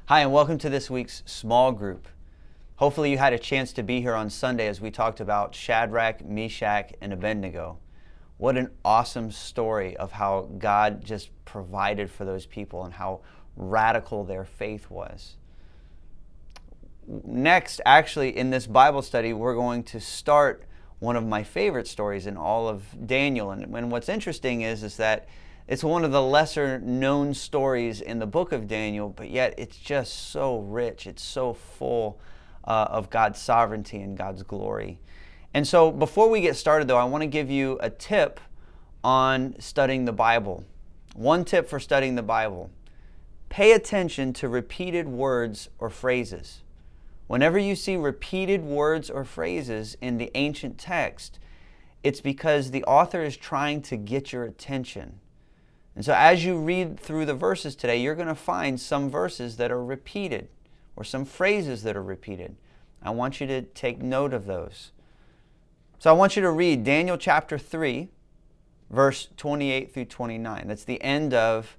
Hi, and welcome to this week's small group. Hopefully you had a chance to be here on Sunday as we talked about Shadrach, Meshach, and Abednego. What an awesome story of how God just provided for those people and how radical their faith was. Next, actually, in this Bible study, we're going to start one of my favorite stories in all of Daniel. And what's interesting is that it's one of the lesser known stories in the book of Daniel, but yet it's just so rich. It's so full of God's sovereignty and God's glory. And so before we get started, though, I want to give you a tip on studying the Bible. One tip for studying the Bible: pay attention to repeated words or phrases. Whenever you see repeated words or phrases in the ancient text, it's because the author is trying to get your attention. And so as you read through the verses today, you're going to find some verses that are repeated or some phrases that are repeated. I want you to take note of those. So I want you to read Daniel chapter 3, verse 28 through 29. That's the end of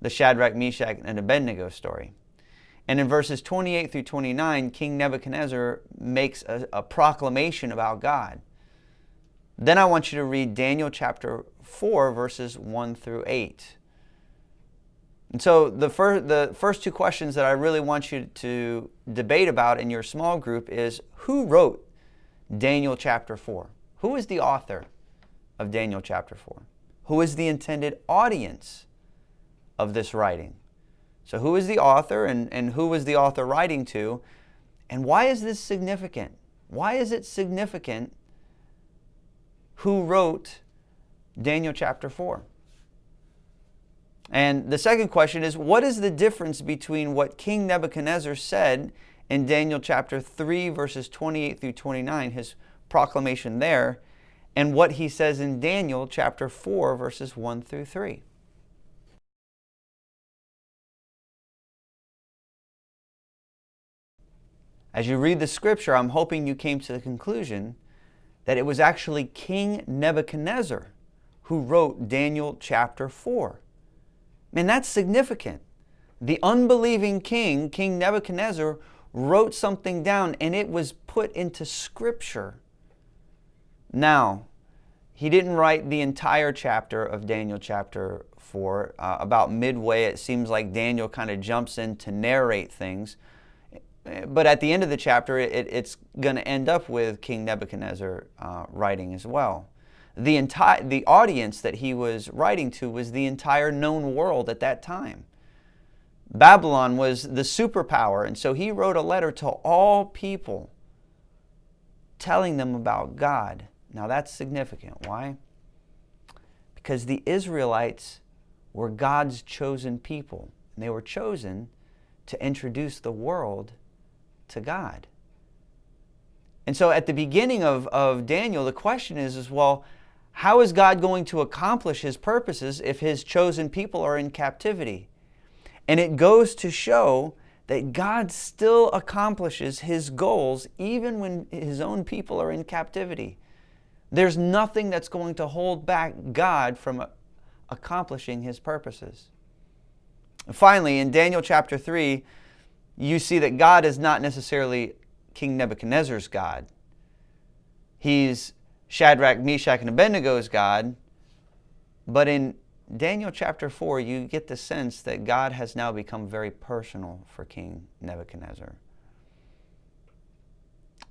the Shadrach, Meshach, and Abednego story. And in verses 28 through 29, King Nebuchadnezzar makes a proclamation about God. Then I want you to read Daniel chapter 4, verses 1 through 8. And so the first two questions that I really want you to debate about in your small group is, who wrote Daniel chapter 4? Who is the author of Daniel chapter 4? Who is the intended audience of this writing? So who is the author and who was the author writing to? And why is this significant? Why is it significant who wrote Daniel chapter 4? And the second question is, what is the difference between what King Nebuchadnezzar said in Daniel chapter 3, verses 28 through 29, his proclamation there, and what he says in Daniel chapter 4, verses 1 through 3? As you read the scripture, I'm hoping you came to the conclusion that it was actually King Nebuchadnezzar who wrote Daniel chapter 4. And that's significant. The unbelieving king, King Nebuchadnezzar, wrote something down and it was put into scripture. Now, he didn't write the entire chapter of Daniel chapter 4. About midway, it seems like Daniel kind of jumps in to narrate things. But at the end of the chapter, it's going to end up with King Nebuchadnezzar writing as well. The audience that he was writing to was the entire known world at that time. Babylon was the superpower, and so he wrote a letter to all people telling them about God. Now that's significant. Why? Because the Israelites were God's chosen people, and they were chosen to introduce the world to God. And so at the beginning of Daniel, the question is, well, how is God going to accomplish His purposes if His chosen people are in captivity? And it goes to show that God still accomplishes His goals even when His own people are in captivity. There's nothing that's going to hold back God from accomplishing His purposes. Finally, in Daniel chapter 3, you see that God is not necessarily King Nebuchadnezzar's God. He's Shadrach, Meshach, and Abednego's God. But in Daniel chapter 4, you get the sense that God has now become very personal for King Nebuchadnezzar.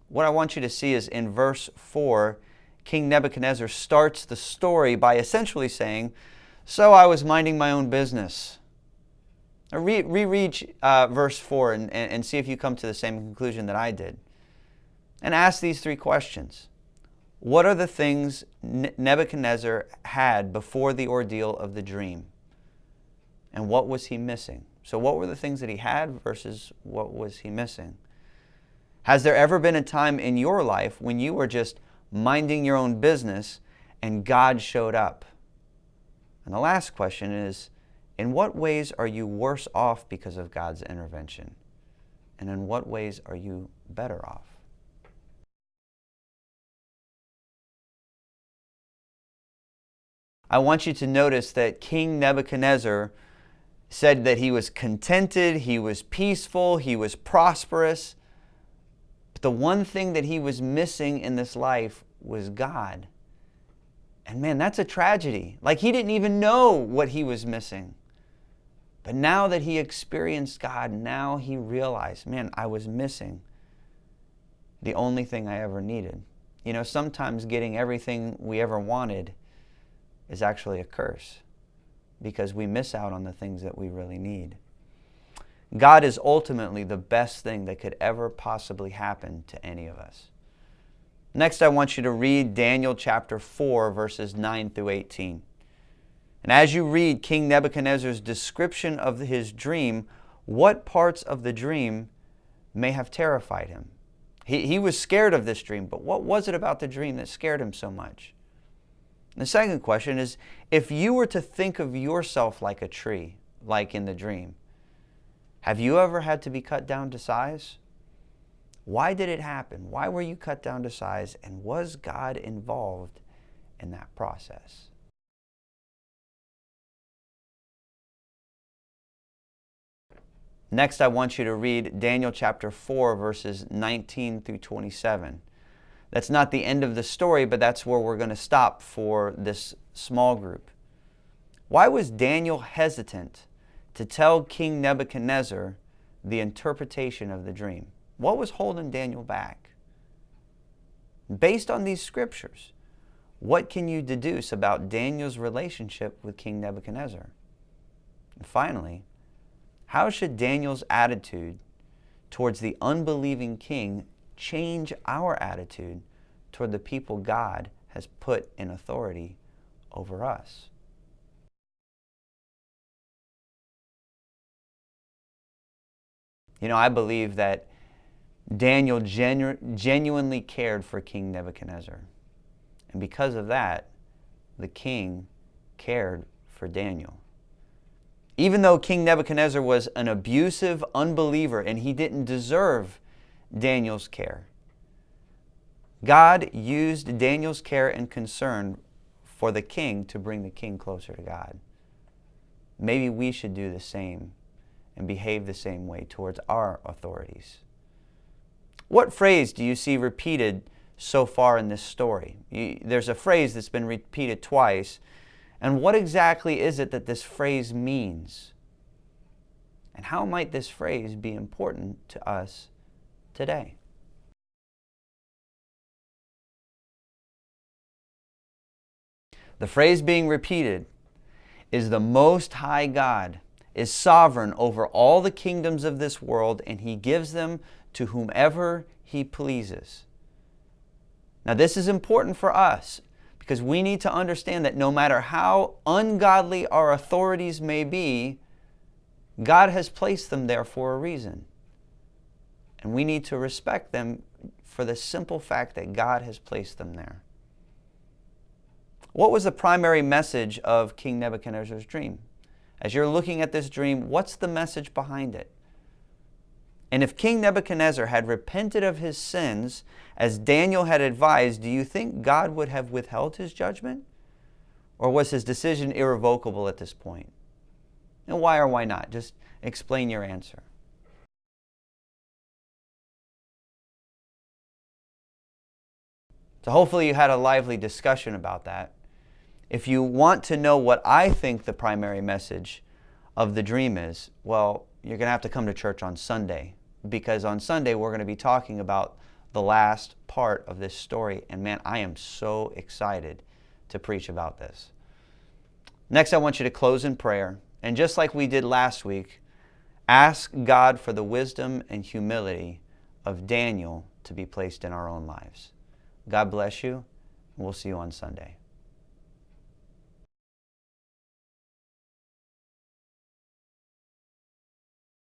What I want you to see is in verse 4, King Nebuchadnezzar starts the story by essentially saying, "So I was minding my own business." Reread verse 4 and see if you come to the same conclusion that I did. And ask these three questions. What are the things Nebuchadnezzar had before the ordeal of the dream? And what was he missing? So what were the things that he had versus what was he missing? Has there ever been a time in your life when you were just minding your own business and God showed up? And the last question is, in what ways are you worse off because of God's intervention? And in what ways are you better off? I want you to notice that King Nebuchadnezzar said that he was contented, he was peaceful, he was prosperous. But the one thing that he was missing in this life was God. And man, that's a tragedy. Like, he didn't even know what he was missing. But now that he experienced God, now he realized, man, I was missing the only thing I ever needed. You know, sometimes getting everything we ever wanted is actually a curse, because we miss out on the things that we really need. God is ultimately the best thing that could ever possibly happen to any of us. Next, I want you to read Daniel chapter 4, verses 9 through 18. And as you read King Nebuchadnezzar's description of his dream, what parts of the dream may have terrified him? He was scared of this dream, but what was it about the dream that scared him so much? The second question is, if you were to think of yourself like a tree, like in the dream, have you ever had to be cut down to size? Why did it happen? Why were you cut down to size? And was God involved in that process? Next, I want you to read Daniel chapter 4, verses 19 through 27. That's not the end of the story, but that's where we're going to stop for this small group. Why was Daniel hesitant to tell King Nebuchadnezzar the interpretation of the dream? What was holding Daniel back? Based on these scriptures, what can you deduce about Daniel's relationship with King Nebuchadnezzar? And finally, how should Daniel's attitude towards the unbelieving king change our attitude toward the people God has put in authority over us? You know, I believe that Daniel genuinely cared for King Nebuchadnezzar. And because of that, the king cared for Daniel. Even though King Nebuchadnezzar was an abusive unbeliever and he didn't deserve Daniel's care, God used Daniel's care and concern for the king to bring the king closer to God. Maybe we should do the same and behave the same way towards our authorities. What phrase do you see repeated so far in this story? There's a phrase that's been repeated twice. And what exactly is it that this phrase means? And how might this phrase be important to us today? The phrase being repeated is the Most High God is sovereign over all the kingdoms of this world, and He gives them to whomever He pleases. Now, this is important for us, because we need to understand that no matter how ungodly our authorities may be, God has placed them there for a reason. And we need to respect them for the simple fact that God has placed them there. What was the primary message of King Nebuchadnezzar's dream? As you're looking at this dream, what's the message behind it? And if King Nebuchadnezzar had repented of his sins, as Daniel had advised, do you think God would have withheld his judgment? Or was his decision irrevocable at this point? And why or why not? Just explain your answer. So hopefully you had a lively discussion about that. If you want to know what I think the primary message of the dream is, well, you're going to have to come to church on Sunday, because on Sunday we're going to be talking about the last part of this story. And man, I am so excited to preach about this. Next, I want you to close in prayer. And just like we did last week, ask God for the wisdom and humility of Daniel to be placed in our own lives. God bless you, and we'll see you on Sunday.